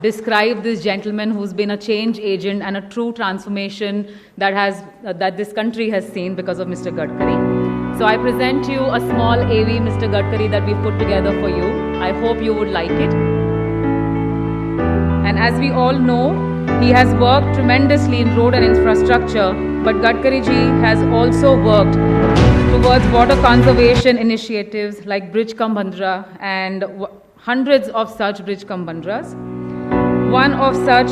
describe this gentleman who's been a change agent and a true transformation that this country has seen because of Mr. Gadkari. So I present you a small AV, Mr. Gadkari, that we've put together for you. I hope you would like it. And as we all know, he has worked tremendously in road and infrastructure, but Gadkari ji has also worked towards water conservation initiatives like Bridge Kam Bandra and hundreds of such Bridge Kam Bandras. One of such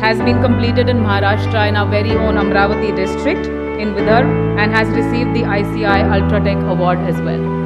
has been completed in Maharashtra in our very own Amravati district in Vidar and has received the ICI Ultratech Award as well.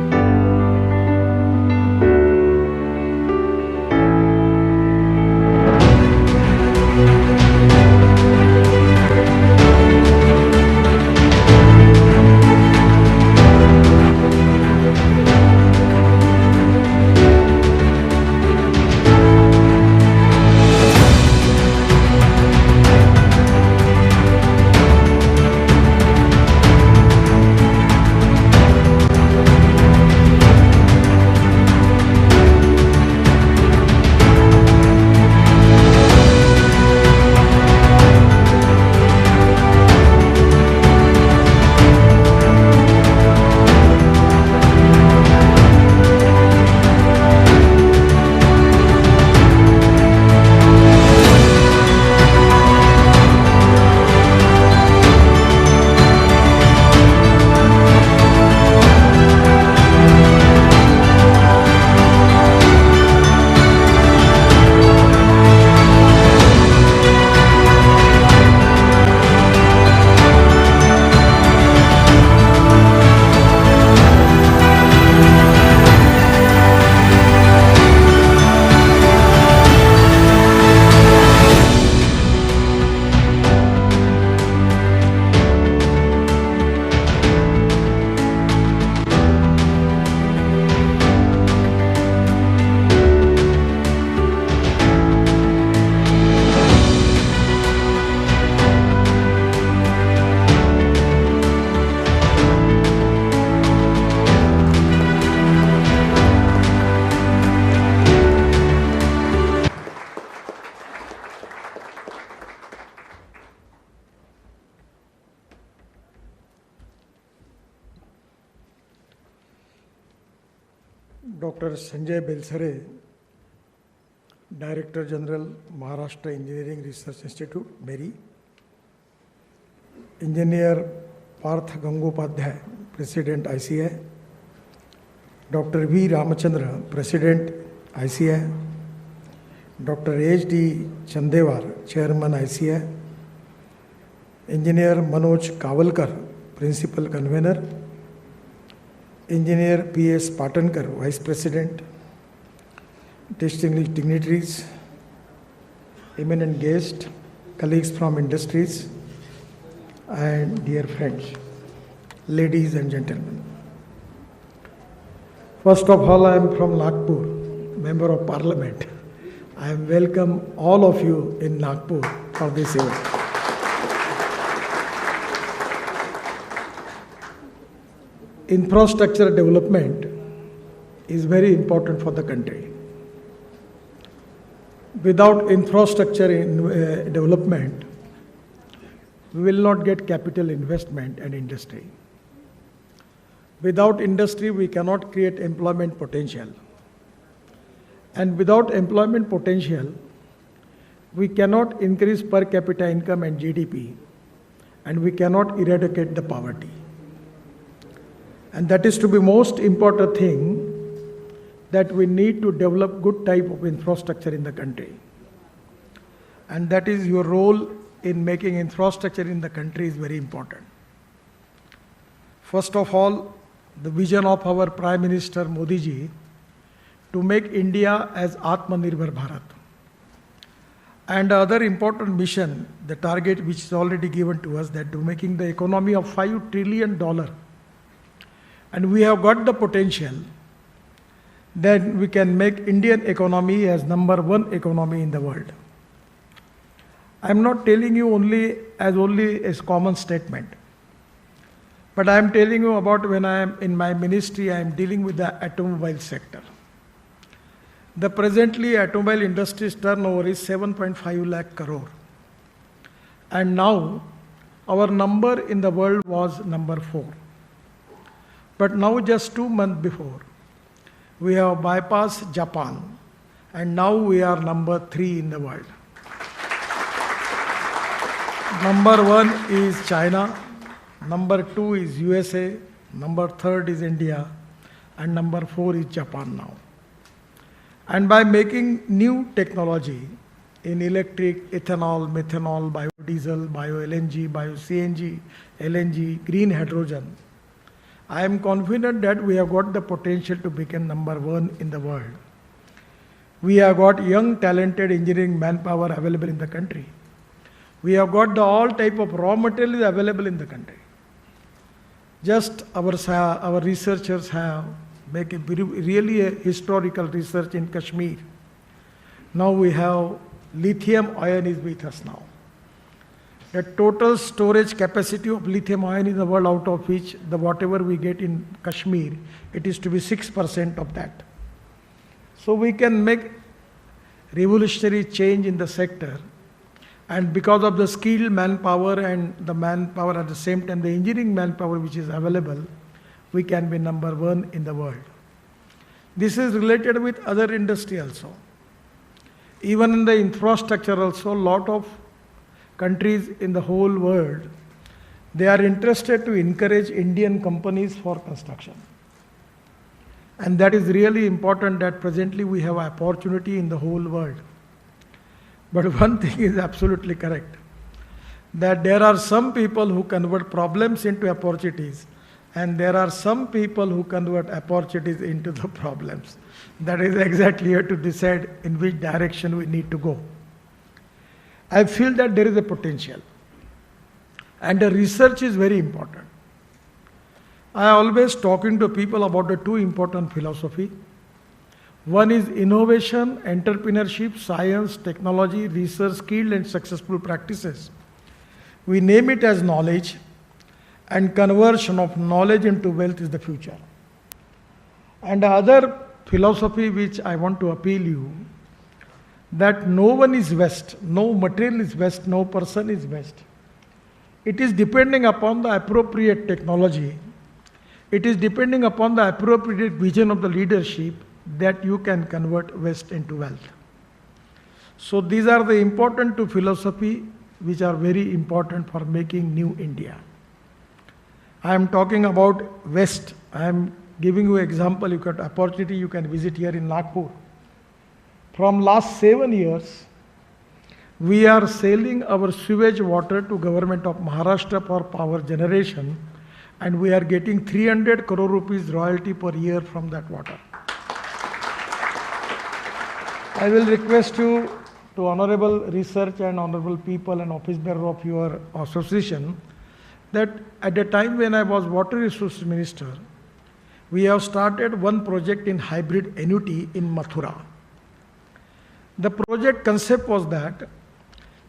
Dr. Sanjay Belsare, Director General, Maharashtra Engineering Research Institute, MERI. Engineer Parth Gangopadhyay, President ICI. Dr. V. Ramachandra, President ICI. Dr. H.D. Chandewar, Chairman ICI. Engineer Manoj Kavalkar, Principal Convener. Engineer P.S. Patankar, Vice President, distinguished dignitaries, eminent guests, colleagues from industries, and dear friends, ladies and gentlemen. First of all, I am from Nagpur, Member of Parliament. I welcome all of you in Nagpur for this event. Infrastructure development is very important for the country. Without infrastructure development, we will not get capital investment and industry. Without industry, we cannot create employment potential. And without employment potential, we cannot increase per capita income and GDP, and we cannot eradicate the poverty. And that is to be most important thing, that we need to develop good type of infrastructure in the country. And that is your role in making infrastructure in the country is very important. First of all, the vision of our Prime Minister Modi ji to make India as Atmanirbhar Bharat. And other important mission, the target which is already given to us, that to making the economy of $5 trillion. And we have got the potential, then we can make Indian economy as #1 economy in the world. I am not telling you only as common statement, but I am telling you about when I am in my ministry, I am dealing with the automobile sector. The presently automobile industry's turnover is 7.5 lakh crore. And now our number in the world was number 4. But now just 2 months before, we have bypassed Japan and now we are number 3 in the world. Number 1 is China, number 2 is USA, number 3 is India, and number 4 is Japan now. And by making new technology in electric, ethanol, methanol, biodiesel, bio-LNG, bio-CNG, LNG, green hydrogen, I am confident that we have got the potential to become number 1 in the world. We have got young, talented engineering manpower available in the country. We have got all type of raw materials available in the country. Just our researchers have make really a historical research in Kashmir. Now we have lithium ion is with us now. The total storage capacity of lithium ion in the world, out of which the whatever we get in Kashmir, it is to be 6% of that. So we can make revolutionary change in the sector, and because of the skilled manpower and the manpower at the same time, the engineering manpower which is available, we can be number 1 in the world. This is related with other industry also. Even in the infrastructure also, lot of countries in the whole world, they are interested to encourage Indian companies for construction. And that is really important that presently we have opportunity in the whole world. But one thing is absolutely correct, that there are some people who convert problems into opportunities, and there are some people who convert opportunities into the problems. That is exactly here to decide in which direction we need to go. I feel that there is a potential, and the research is very important. I always talking to people about the 2 important philosophy. One is innovation, entrepreneurship, science, technology, research, skilled and successful practices. We name it as knowledge, and conversion of knowledge into wealth is the future. And the other philosophy which I want to appeal you, that no one is West, no material is West, no person is West. It is depending upon the appropriate technology. It is depending upon the appropriate vision of the leadership that you can convert West into wealth. So these are the important 2 philosophies which are very important for making new India. I am talking about West. I am giving you example. You got opportunity, you can visit here in Nagpur. From last 7 years, we are selling our sewage water to government of Maharashtra for power generation, and we are getting 300 crore rupees royalty per year from that water. I will request you to honorable research and honorable people and office bearer of your association that at the time when I was water resources minister, we have started one project in hybrid annuity in Mathura. The project concept was that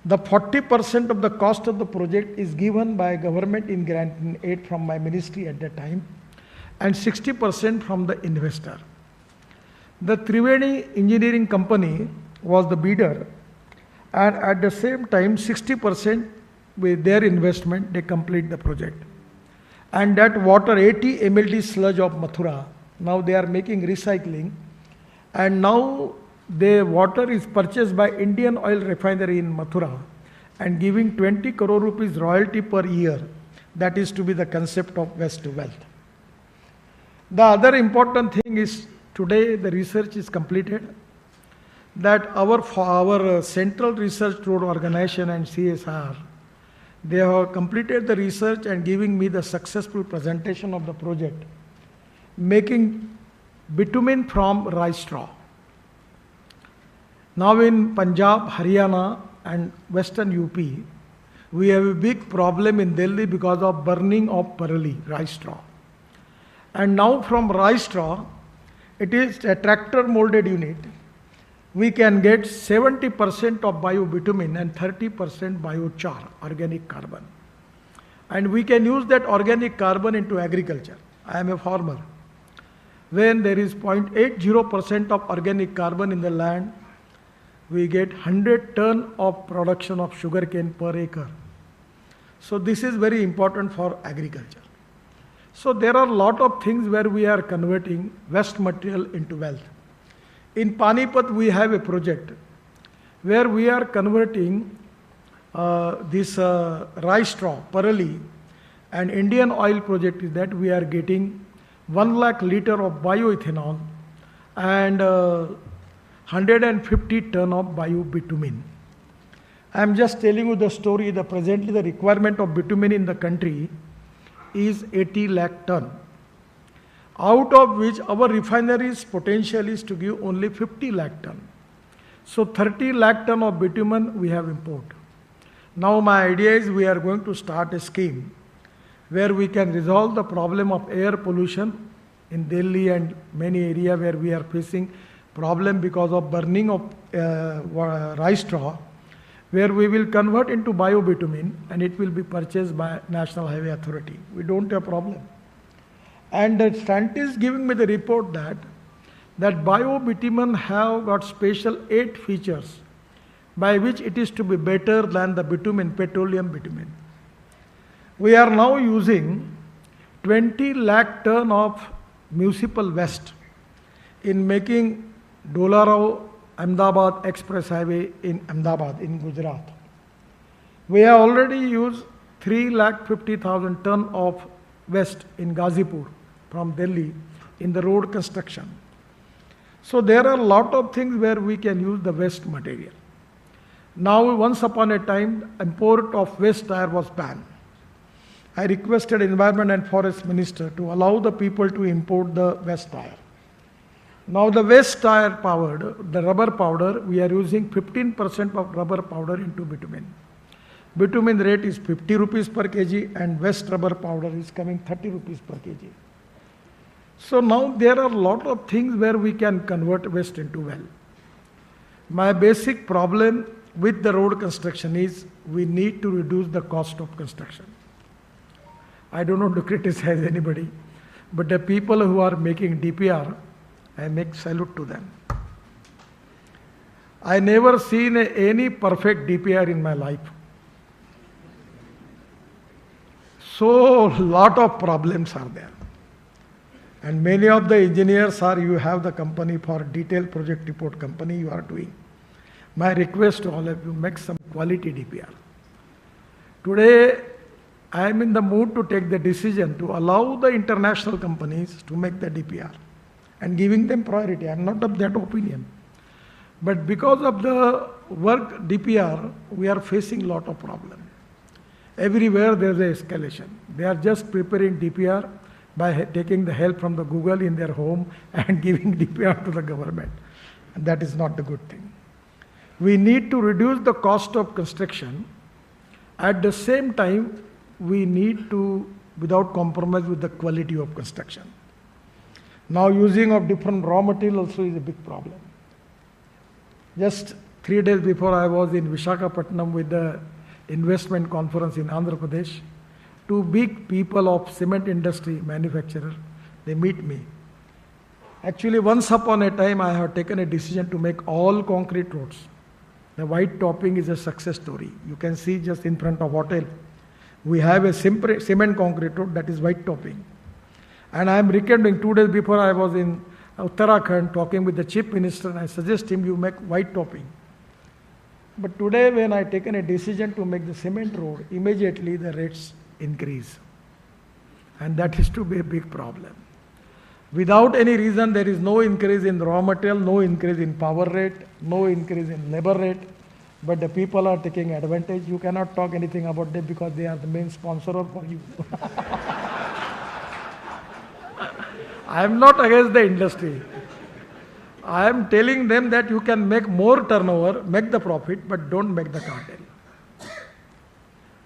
the 40% of the cost of the project is given by government in grant in aid from my ministry at that time, and 60% from the investor. The Triveni engineering company was the bidder, and at the same time 60% with their investment they complete the project. And that water 80 MLD sludge of Mathura, now they are making recycling, and now the water is purchased by Indian Oil Refinery in Mathura and giving 20 crore rupees royalty per year. That is to be the concept of West to Wealth. The other important thing is today the research is completed, that our Central Research Road Organization and CSR, they have completed the research and giving me the successful presentation of the project, making bitumen from rice straw. Now in Punjab, Haryana and Western UP, we have a big problem in Delhi because of burning of parali, rice straw. And now from rice straw, it is a tractor molded unit. We can get 70% of biobitumen and 30% biochar, organic carbon. And we can use that organic carbon into agriculture. I am a farmer. When there is 0.80% of organic carbon in the land, we get 100 ton of production of sugarcane per acre. So this is very important for agriculture. So there are a lot of things where we are converting waste material into wealth. In Panipat, we have a project where we are converting this rice straw, parali, and Indian oil project is that we are getting 1 lakh liter of bioethanol and 150 ton of biobitumen. I am just telling you the story that presently the requirement of bitumen in the country is 80 lakh ton, out of which our refinery's potential is to give only 50 lakh ton. So 30 lakh ton of bitumen we have import. Now my idea is we are going to start a scheme where we can resolve the problem of air pollution in Delhi and many areas where we are facing problem because of burning of rice straw, where we will convert into biobitumen and it will be purchased by National Highway Authority. We don't have problem. And the scientists giving me the report that biobitumen have got special 8 features by which it is to be better than the bitumen, petroleum bitumen. We are now using 20 lakh ton of municipal waste in making Dolarao Ahmedabad Express Highway in Ahmedabad in Gujarat. We have already used 3,50,000 ton of waste in Gazipur from Delhi in the road construction. So there are a lot of things where we can use the waste material. Now once upon a time import of waste tire was banned. I requested Environment and Forest Minister to allow the people to import the waste tire. Now the waste tire powered, the rubber powder, we are using 15% of rubber powder into bitumen. Bitumen rate is 50 rupees per kg and waste rubber powder is coming 30 rupees per kg. So now there are a lot of things where we can convert waste into well. My basic problem with the road construction is we need to reduce the cost of construction. I don't want to criticize anybody, but the people who are making DPR, I make salute to them. I never seen any perfect DPR in my life. So lot of problems are there. And many of the engineers are, you have the company for detailed project report company you are doing. My request to all of you, make some quality DPR. Today, I am in the mood to take the decision to allow the international companies to make the DPR and giving them priority. I am not of that opinion. But because of the work DPR, we are facing a lot of problems. Everywhere there is an escalation. They are just preparing DPR by taking the help from the Google in their home and giving DPR to the government. And that is not the good thing. We need to reduce the cost of construction. At the same time, we need to, without compromise with the quality of construction. Now using of different raw material also is a big problem. Just 3 days before I was in Visakhapatnam with the investment conference in Andhra Pradesh. 2 big people of cement industry manufacturer, they meet me. Actually, once upon a time, I have taken a decision to make all concrete roads. The white topping is a success story. You can see just in front of hotel. We have a cement concrete road that is white topping. And I am recommending 2 days before I was in Uttarakhand talking with the chief minister and I suggest him you make white topping. But today when I taken a decision to make the cement road, immediately the rates increase. And that is to be a big problem. Without any reason, there is no increase in raw material, no increase in power rate, no increase in labor rate. But the people are taking advantage. You cannot talk anything about them because they are the main sponsor for you. I am not against the industry. I am telling them that you can make more turnover, make the profit, but don't make the cartel.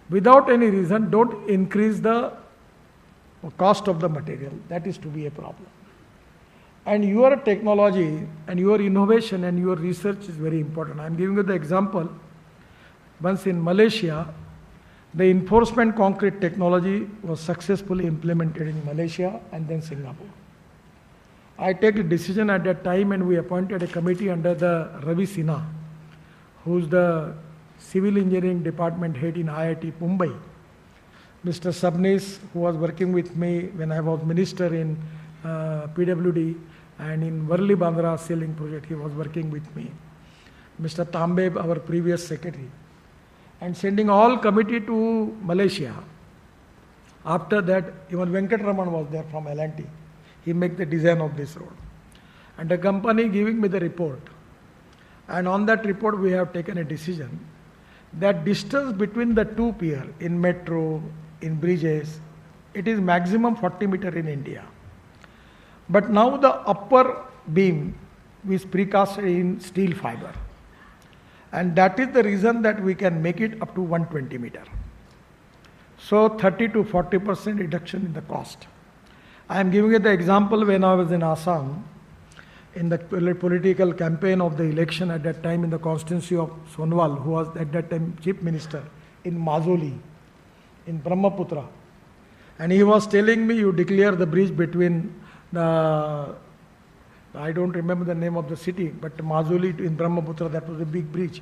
Without any reason, don't increase the cost of the material. That is to be a problem. And your technology and your innovation and your research is very important. I am giving you the example. Once in Malaysia, the enforcement concrete technology was successfully implemented in Malaysia and then Singapore. I take a decision at that time, and we appointed a committee under the Ravi Sinha, who's the civil engineering department head in IIT Mumbai. Mr. Sabnis, who was working with me when I was minister in PWD and in Worli Bandra sailing project, he was working with me. Mr. Tambe, our previous secretary, and sending all committee to Malaysia. After that, even Venkatraman was there from L&T. He make the design of this road. And the company giving me the report. And on that report, we have taken a decision that distance between the two pier in metro, in bridges, it is maximum 40 meter in India. But now the upper beam is precast in steel fiber. And that is the reason that we can make it up to 120 meter. So 30 to 40% reduction in the cost. I am giving you the example when I was in Assam, in the political campaign of the election at that time in the constituency of Sonwal, who was at that time chief minister in Majoli, in Brahmaputra. And he was telling me, you declare the bridge between the, I don't remember the name of the city, but Majoli in Brahmaputra, that was a big bridge.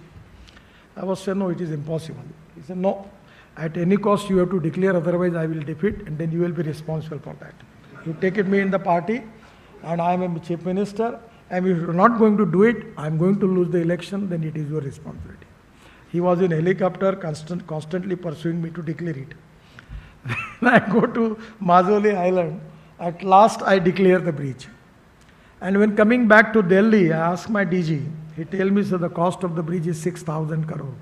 I was saying, no, it is impossible. He said, no, at any cost you have to declare, otherwise I will defeat, and then you will be responsible for that. You take it me in the party, and I am a chief minister, and if you are not going to do it, I am going to lose the election, then it is your responsibility. He was in helicopter, constantly pursuing me to declare it. When I go to Majoli Island, at last I declare the bridge. And when coming back to Delhi, I asked my DG, he tell me, so the cost of the bridge is 6,000 crore.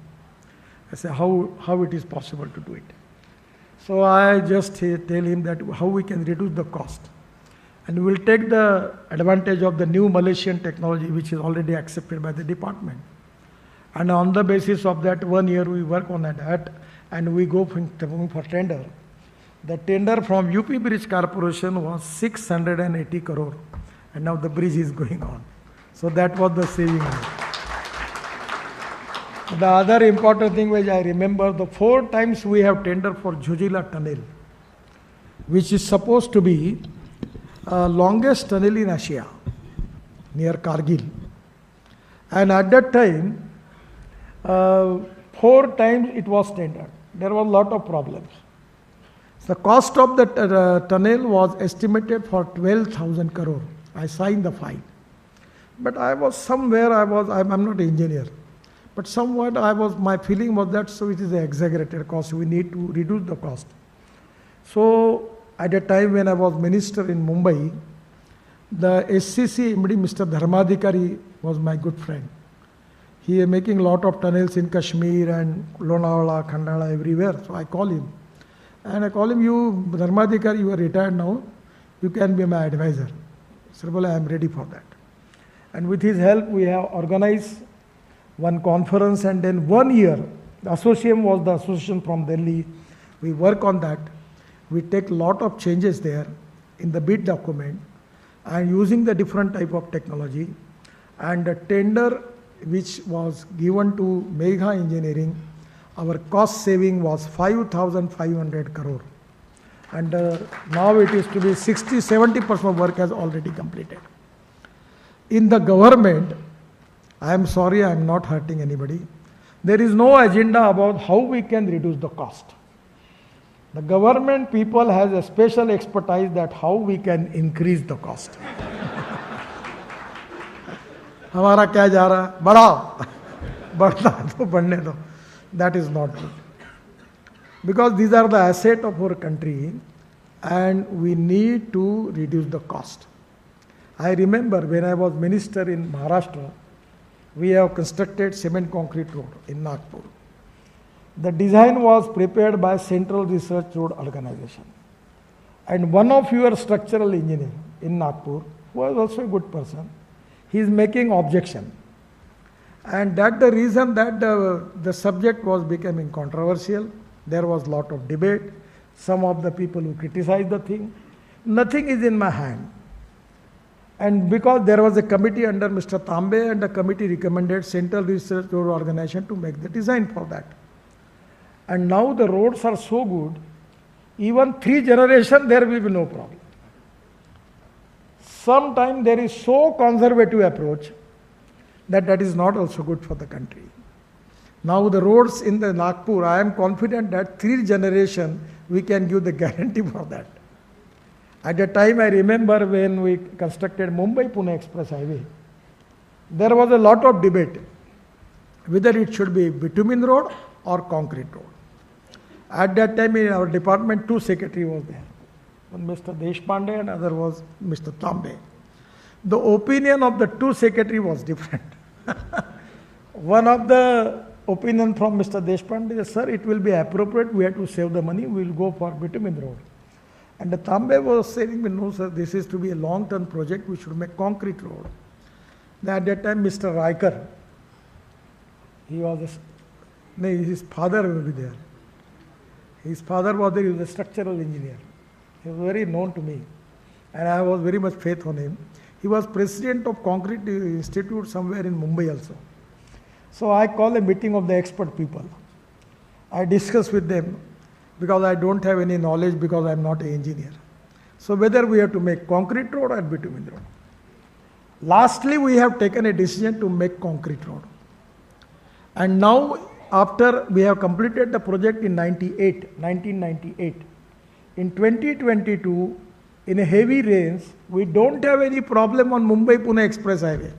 I say, how it is possible to do it? So I just tell him that how we can reduce the cost. And we will take the advantage of the new Malaysian technology, which is already accepted by the department. And on the basis of that, 1 year we work on that, and we go for tender. The tender from UP Bridge Corporation was 680 crore, and now the bridge is going on. So that was the saving. The other important thing which I remember, the 4 times we have tendered for Jojila tunnel, which is supposed to be longest tunnel in Asia, near Kargil. And at that time, 4 times it was tendered. There were a lot of problems. The cost of the tunnel was estimated for 12,000 crore. I signed the file. But I was somewhere, I'm not an engineer, but somewhat my feeling was that so it is an exaggerated cost, we need to reduce the cost. So at a time when I was minister in Mumbai, the SCC MD Mr. Dharmadhikari was my good friend. He is making a lot of tunnels in Kashmir and Lonavala, Khandala, everywhere. So I call him. And I call him, you, Dharmadhikari, you are retired now, you can be my advisor. Sir, I am ready for that. And with his help, we have organized one conference, and then 1 year, the association was the association from Delhi. We work on that. We take lot of changes there in the bid document and using the different type of technology. And the tender which was given to Megha Engineering, our cost saving was 5,500 crore. And now it is to be 60-70% of work has already completed. In the government, I am sorry, I am not hurting anybody. There is no agenda about how we can reduce the cost. The government people has a special expertise that how we can increase the cost. हमारा क्या जा रहा है? बढ़ाओ, बढ़ता तो बढ़ने दो. That is not good. Because these are the assets of our country, and we need to reduce the cost. I remember when I was minister in Maharashtra, we have constructed cement concrete road in Nagpur. The design was prepared by Central Research Road Organization. And one of your structural engineer in Nagpur, who was also a good person, he is making objection. And that the reason that the subject was becoming controversial. There was lot of debate. Some of the people who criticized the thing. Nothing is in my hand. And because there was a committee under Mr. Tambe, and the committee recommended Central Research Road Organization to make the design for that. And now the roads are so good, even 3 generations there will be no problem. sometimes there is so conservative approach that is not also good for the country. Now the roads in the Nagpur, I am confident that 3 generations we can give the guarantee for that. At the time I remember when we constructed Mumbai-Pune Express Highway, there was a lot of debate whether it should be bitumen road or concrete road. At that time in our department 2 secretaries was there. One Mr. Deshpande and other was Mr. Tambe. The opinion of the 2 secretaries was different. One of the opinion from Mr. Deshpande is, sir, it will be appropriate, we have to save the money, we will go for bitumen road. And the Tambe was saying, no sir, this is to be a long-term project, we should make concrete road. At that time Mr. Raikar, his father will be there. His father was there, he was a structural engineer. He was very known to me and I was very much faith on him. He was president of Concrete Institute somewhere in Mumbai also. So I call a meeting of the expert people. I discuss with them because I don't have any knowledge because I am not an engineer. So whether we have to make concrete road or bitumen road. Lastly, we have taken a decision to make concrete road. And now after we have completed the project in 1998, in 2022, in a heavy rains, we don't have any problem on Mumbai-Pune Express Highway.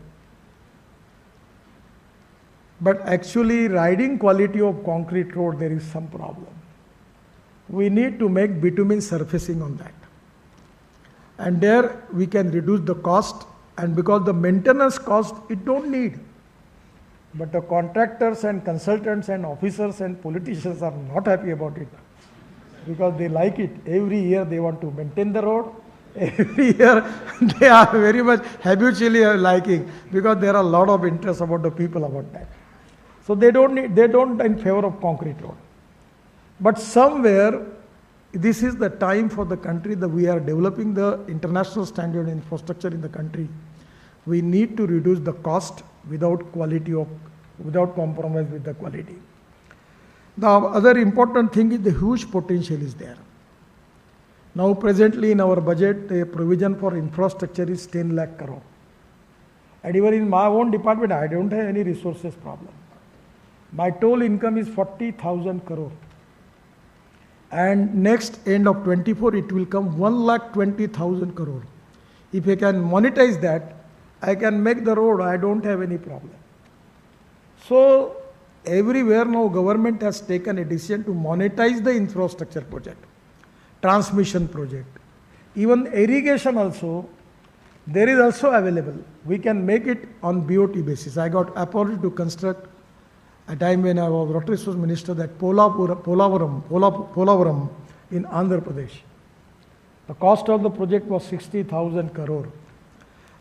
But actually riding quality of concrete road, there is some problem. We need to make bitumen surfacing on that. And there we can reduce the cost, and because the maintenance cost, it don't need. But the contractors and consultants and officers and politicians are not happy about it because they like it. Every year they want to maintain the road. Every year they are very much habitually liking because there are a lot of interest about the people about that. So they don't in favor of concrete road. But somewhere this is the time for the country that we are developing the international standard infrastructure in the country. We need to reduce the cost without compromise with the quality. The other important thing is the huge potential is there. Now presently in our budget, the provision for infrastructure is 10 lakh crore. And even in my own department, I don't have any resources problem. My total income is 40,000 crore. And next end of 24, it will come 1,20,000 crore. If I can monetize that, I can make the road, I don't have any problem. So everywhere now government has taken a decision to monetize the infrastructure project, transmission project. Even irrigation also, there is also available. We can make it on BOT basis. I got appointed to construct a time when I was Water Resource Minister that Polavaram in Andhra Pradesh. The cost of the project was 60,000 crore.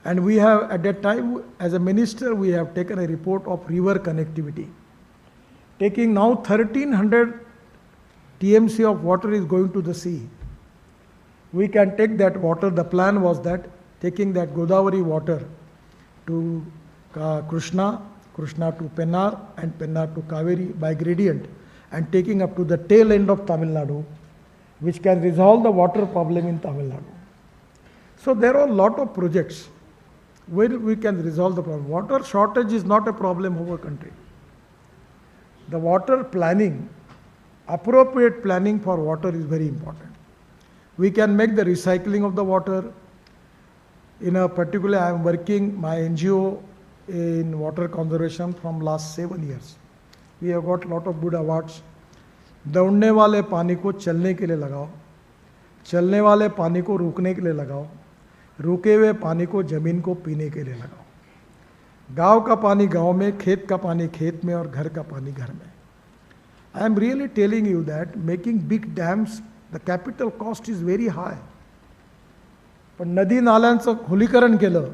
And we have, at that time, as a minister, we have taken a report of river connectivity. Taking now 1,300 TMC of water is going to the sea. We can take that water, the plan was that, taking that Godavari water to Krishna to Pennar, and Pennar to Kaveri by gradient, and taking up to the tail end of Tamil Nadu, which can resolve the water problem in Tamil Nadu. So there are a lot of projects where we can resolve the problem. Water shortage is not a problem of our country. The water planning, appropriate planning for water is very important. We can make the recycling of the water. In a particular, I am working my NGO in water conservation from last 7 years. We have got a lot of good awards. दौड़ने वाले पानी को चलने के लिए लगाओ, चलने वाले पानी को रुकने के लिए लगाओ, रुके हुए पानी को जमीन को पीने के लिए लगाओ। गांव का पानी गांव में, खेत का पानी खेत में और घर का पानी घर में। I am really telling you that making big dams, the capital cost is very high. पण नदी नाल्यांचं खुलीकरण केलं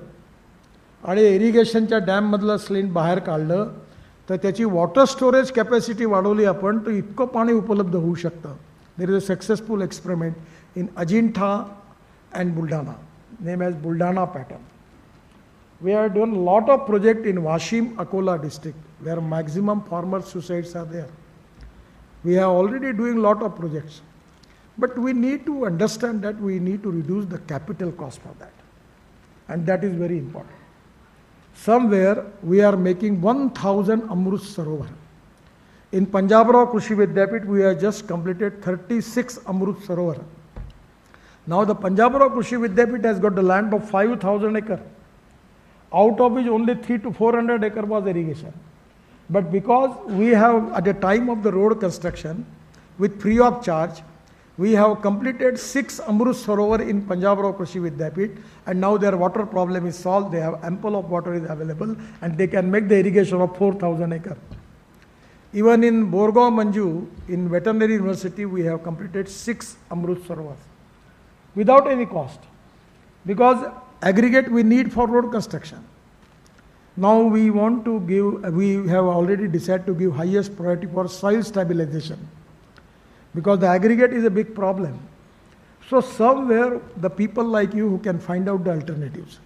आणि इरिगेशनच्या डॅममधलं स्लिंट बाहेर काढलं तर त्याची वॉटर स्टोरेज कॅपॅसिटी वाढवली आपण तर इतकं पाणी उपलब्ध होऊ शकतं. There is a successful experiment in Ajanta and Buldhana, name as Buldhana pattern. We have done a lot of project in Washim, Akola district, where maximum farmer suicides are there. We are already doing a lot of projects. But we need to understand that we need to reduce the capital cost for that. and that is very important. Somewhere we are making 1,000 Amrut Sarovar. In Punjab-Rao Krishi Vidyapit, we have just completed 36 Amrut Sarovar. Now the Punjab-Rao Krishi Vidyapit has got the land of 5,000 acres, out of which only 300 to 400 acres was irrigation. But because we have, at the time of the road construction, with free of charge, we have completed 6 Amrut Sarovar in Punjab-Rao Krishi Vidyapit, and now their water problem is solved. They have ample of water is available, and they can make the irrigation of 4,000 acres. Even in Borgaon Manju, in Veterinary University, we have completed 6 Amrut Sarovars without any cost, because aggregate we need for road construction. Now we want to give, we have already decided to give highest priority for soil stabilization, because the aggregate is a big problem. So somewhere the people like you who can find out the alternatives.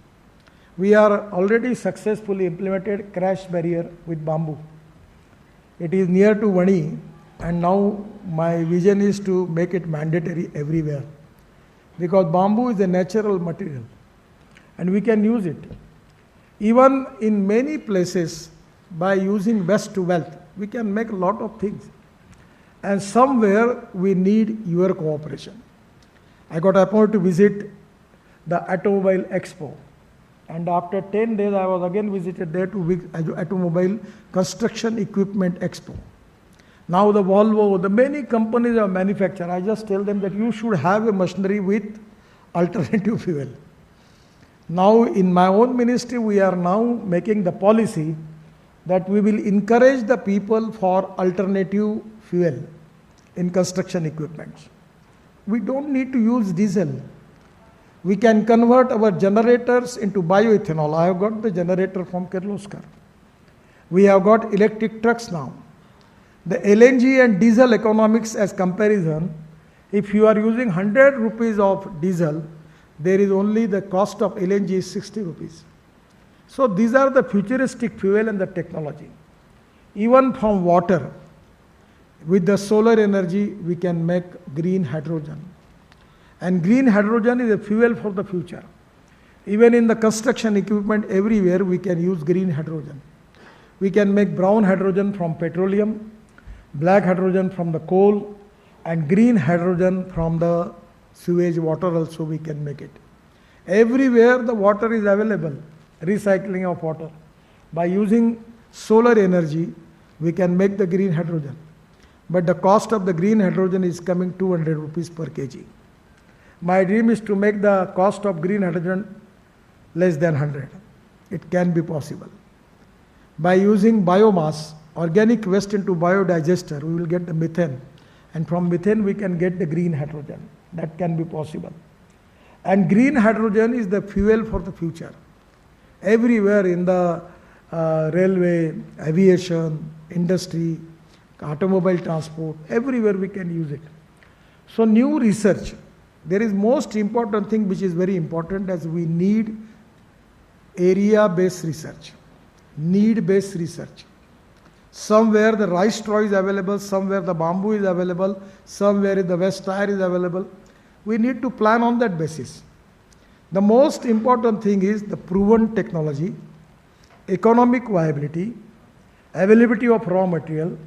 We are already successfully implemented crash barrier with bamboo. It is near to Vani, and now my vision is to make it mandatory everywhere, because bamboo is a natural material and we can use it. Even in many places, by using waste to wealth, we can make a lot of things. And somewhere we need your cooperation. I got appointed to visit the Automobile Expo, and after 10 days I was again visited there to Automobile Construction Equipment Expo. Now the Volvo, the many companies are manufactured. I just tell them that you should have a machinery with alternative fuel. Now in my own ministry, we are now making the policy that we will encourage the people for alternative fuel in construction equipment. We don't need to use diesel. We can convert our generators into bioethanol. I have got the generator from Kirloskar. We have got electric trucks now. The LNG and diesel economics as comparison, if you are using 100 rupees of diesel, there is only the cost of LNG is 60 rupees. So these are the futuristic fuel and the technology. Even from water, with the solar energy, we can make green hydrogen. And green hydrogen is a fuel for the future. Even in the construction equipment, everywhere we can use green hydrogen. We can make brown hydrogen from petroleum, black hydrogen from the coal, and green hydrogen from the sewage water also we can make it. Everywhere the water is available, recycling of water. By using solar energy, we can make the green hydrogen. But the cost of the green hydrogen is coming 200 rupees per kg. My dream is to make the cost of green hydrogen less than 100. It can be possible. By using biomass, organic waste into biodigester, we will get the methane. And from methane we can get the green hydrogen. That can be possible. And green hydrogen is the fuel for the future. Everywhere in the railway, aviation, industry, automobile transport, everywhere we can use it. So new research, there is most important thing which is very important, as we need area-based research, need-based research. Somewhere the rice straw is available, somewhere the bamboo is available, somewhere the waste tire is available. We need to plan on that basis. The most important thing is the proven technology, economic viability, availability of raw material,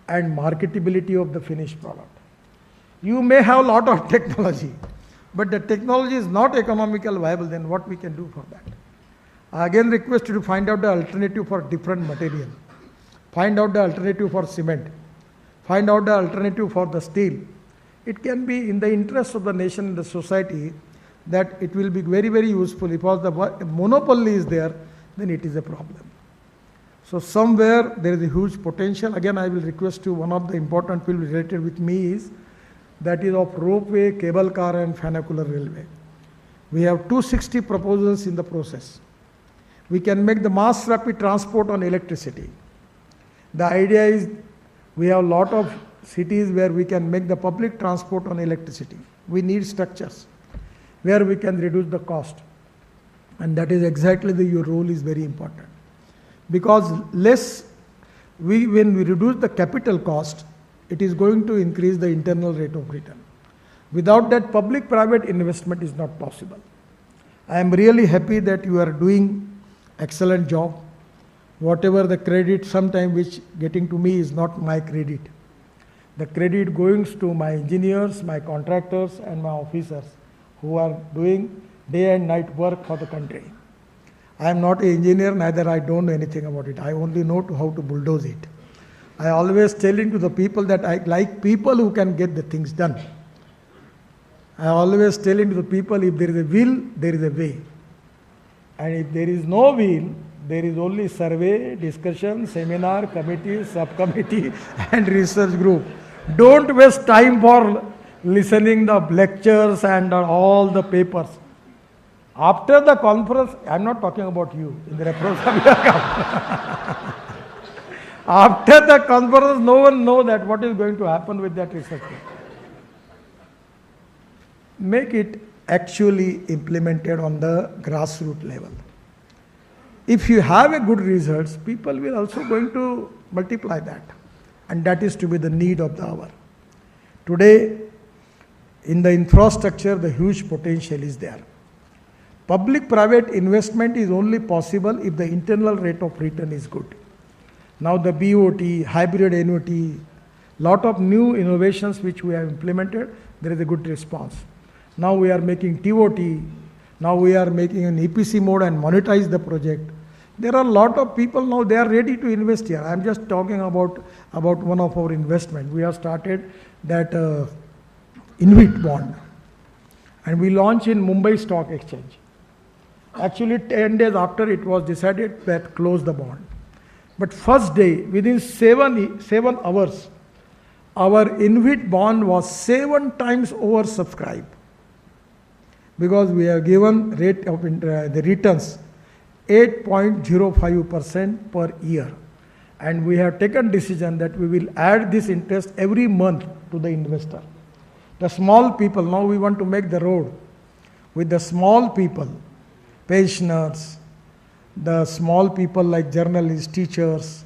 and marketability of the finished product. You may have a lot of technology, but the technology is not economical viable, then what we can do for that? I again request you to find out the alternative for different material. Find out the alternative for cement. Find out the alternative for the steel. It can be in the interest of the nation and the society that it will be very, very useful. If the monopoly is there, then it is a problem. So somewhere there is a huge potential. Again, I will request you, one of the important field related with me is that is of ropeway, cable car and funicular railway. We have 260 proposals in the process. We can make the mass rapid transport on electricity. The idea is we have a lot of cities where we can make the public transport on electricity. We need structures where we can reduce the cost. And that is exactly your role is very important. Because when we reduce the capital cost, it is going to increase the internal rate of return. Without that, public-private investment is not possible. I am really happy that you are doing excellent job. Whatever the credit sometime which getting to me is not my credit. The credit going to my engineers, my contractors and my officers who are doing day and night work for the country. I am not an engineer, neither I don't know anything about it. I only know how to bulldoze it. I always telling to the people that I like people who can get the things done. I always telling to the people, if there is a will, there is a way. And if there is no will, there is only survey, discussion, seminar, committee, subcommittee and research group. Don't waste time for listening the lectures and all the papers. After the conference, I am not talking about you in the reference of your conference. After the conference, no one knows that what is going to happen with that research. Make it actually implemented on the grassroots level. If you have a good results, people will also going to multiply that. And that is to be the need of the hour. Today, in the infrastructure, the huge potential is there. Public-private investment is only possible if the internal rate of return is good. Now the BOT, hybrid annuity, lot of new innovations which we have implemented, there is a good response. Now we are making TOT, now we are making an EPC mode and monetize the project. There are a lot of people now, they are ready to invest here. I am just talking about one of our investment. We have started that InvIT bond and we launched in Mumbai Stock Exchange. Actually 10 days after it was decided that close the bond. But first day, within 7 hours, our InvIT bond was 7 times oversubscribed. Because we have given rate of the returns 8.05% per year. And we have taken decision that we will add this interest every month to the investor. The small people, now we want to make the road with the small people, pensioners, the small people like journalists, teachers,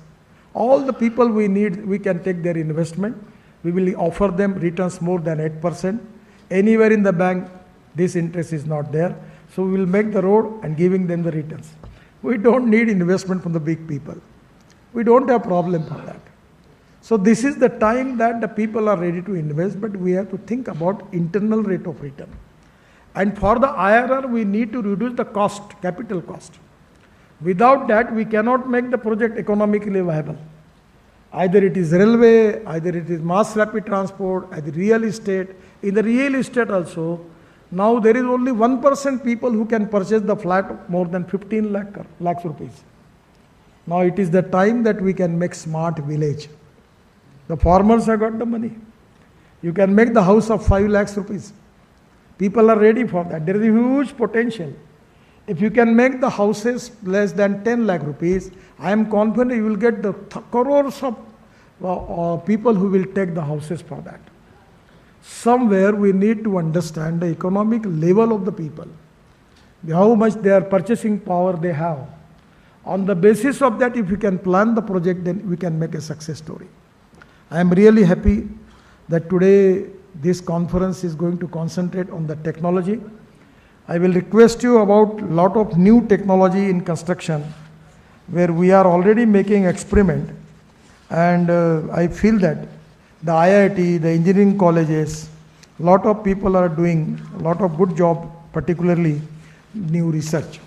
all the people we need, we can take their investment. We will offer them returns more than 8%. Anywhere in the bank, this interest is not there. So we will make the road and giving them the returns. We don't need investment from the big people. We don't have problem for that. So this is the time that the people are ready to invest, but we have to think about internal rate of return. And for the IRR, we need to reduce the cost, capital cost. Without that, we cannot make the project economically viable. Either it is railway, either it is mass rapid transport, either real estate. In the real estate also, now there is only 1% people who can purchase the flat more than 15 lakhs rupees. Now it is the time that we can make smart village. The farmers have got the money. You can make the house of 5 lakhs rupees. People are ready for that. There is a huge potential. If you can make the houses less than 10 lakh rupees, I am confident you will get the crores of people who will take the houses for that. Somewhere we need to understand the economic level of the people, how much their purchasing power they have. On the basis of that, if you can plan the project, then we can make a success story. I am really happy that today this conference is going to concentrate on the technology. I will request you about a lot of new technology in construction where we are already making experiment, and I feel that the IIT, the engineering colleges, a lot of people are doing a lot of good job, particularly new research.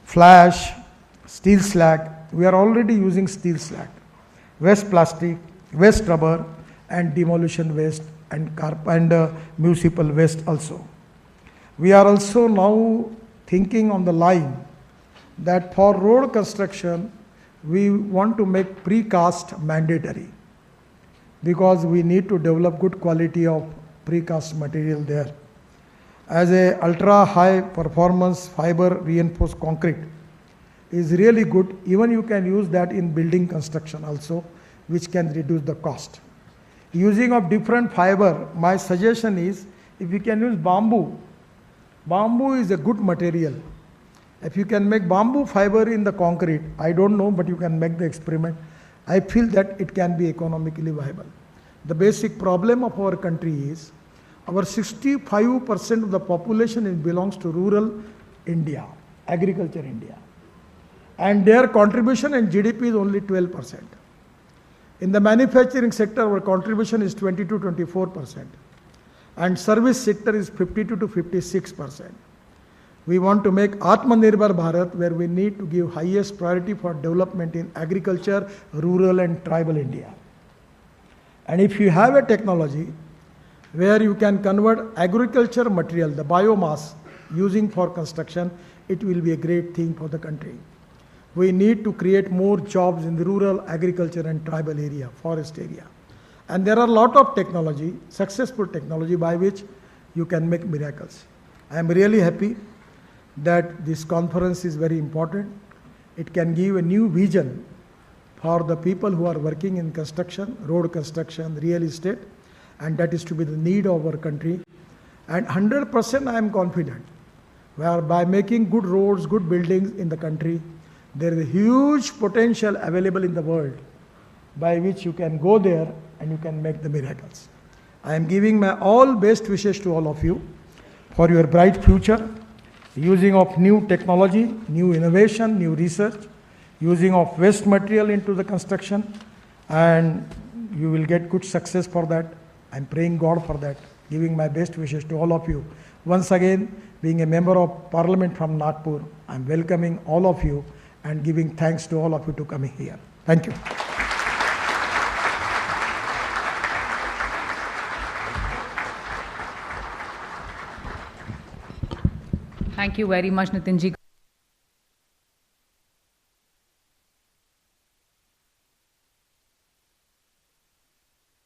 Flash, steel slag, we are already using steel slag, waste plastic, waste rubber and demolition waste and municipal waste also. We are also now thinking on the line that for road construction, we want to make precast mandatory because we need to develop good quality of precast material there. As a ultra high performance fiber reinforced concrete is really good. Even you can use that in building construction also, which can reduce the cost. Using of different fiber, my suggestion is if you can use bamboo. Bamboo is a good material. If you can make bamboo fiber in the concrete, I don't know, but you can make the experiment. I feel that it can be economically viable. The basic problem of our country is our 65% of the population belongs to rural India, agriculture India. And their contribution in GDP is only 12%. In the manufacturing sector, our contribution is 20 to 24%. And service sector is 52 to 56%. We want to make Atmanirbhar Bharat, where we need to give highest priority for development in agriculture, rural and tribal India. And if you have a technology where you can convert agriculture material, the biomass, using for construction, it will be a great thing for the country. We need to create more jobs in the rural agriculture and tribal area, forest area. And there are a lot of technology, successful technology by which you can make miracles. I am really happy that this conference is very important. It can give a new vision for the people who are working in construction, road construction, real estate, and that is to be the need of our country. And 100% I am confident, where by making good roads, good buildings in the country, there is a huge potential available in the world by which you can go there and you can make the miracles. I am giving my all best wishes to all of you for your bright future, using of new technology, new innovation, new research, using of waste material into the construction, and you will get good success for that. I am praying God for that, giving my best wishes to all of you. Once again, being a member of Parliament from Nagpur, I am welcoming all of you and giving thanks to all of you to coming here. Thank you. Thank you very much, Nitin ji.